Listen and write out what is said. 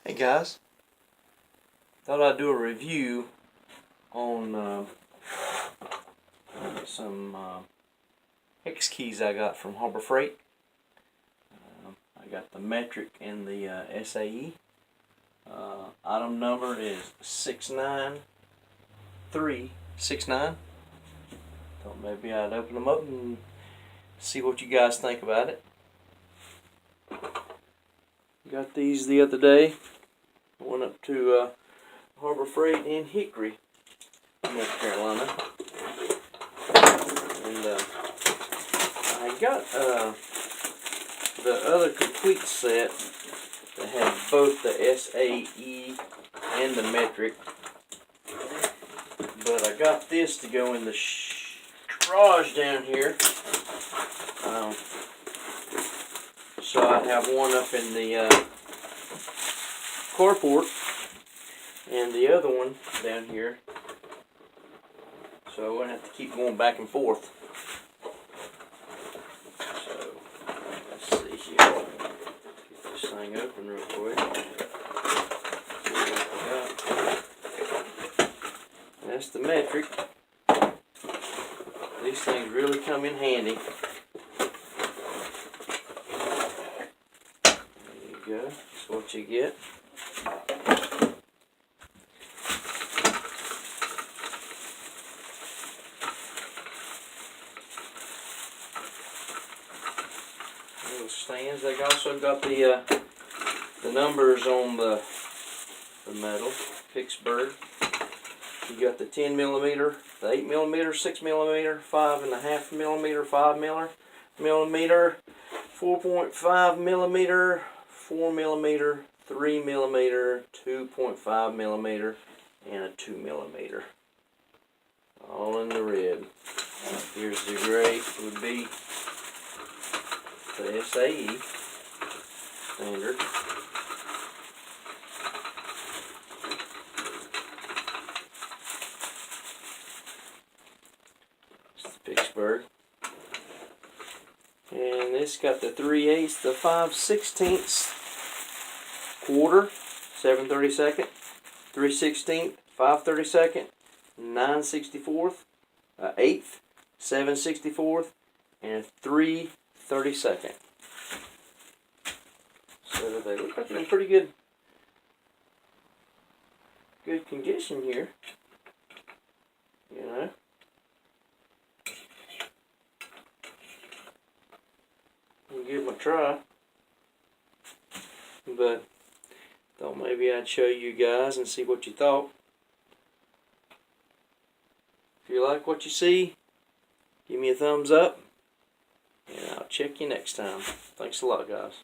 Hey guys, thought I'd do a review on some hex keys I got from Harbor Freight. I got the metric and the SAE. Item number is 69369. Thought maybe I'd open them up and see what you guys think about it. Got these the other day. I went up to Harbor Freight in Hickory, North Carolina, and I got the other complete set that had both the SAE and the metric, but I got this to go in the garage down here. So I have one up in the carport and the other one down here, so I wouldn't have to keep going back and forth. So let's see here, get this thing open real quick. See what we got. That's the metric. These things really come in handy. There you go, that's what you get. Little stands. They also got the numbers on the metal. Pittsburgh. You got the 10 millimeter, the 8 millimeter, 6 millimeter, 5.5 millimeter, 5 millimeter, 4.5 millimeter, 4 millimeter, 3 millimeter, 2.5 millimeter, and a 2 millimeter. All in the red. Here's the gray. Would be the SAE standard. It's the Pittsburgh. And this got the 3/8, the 5/16 quarter, 7/32, 3/16, 5/32, 9/64, 1/8, 7/64, and 3/32. So they look like they're in pretty good condition here. You know. I'll give them a try. But thought maybe I'd show you guys and see what you thought. If you like what you see, give me a thumbs up, and I'll check you next time. Thanks a lot, guys.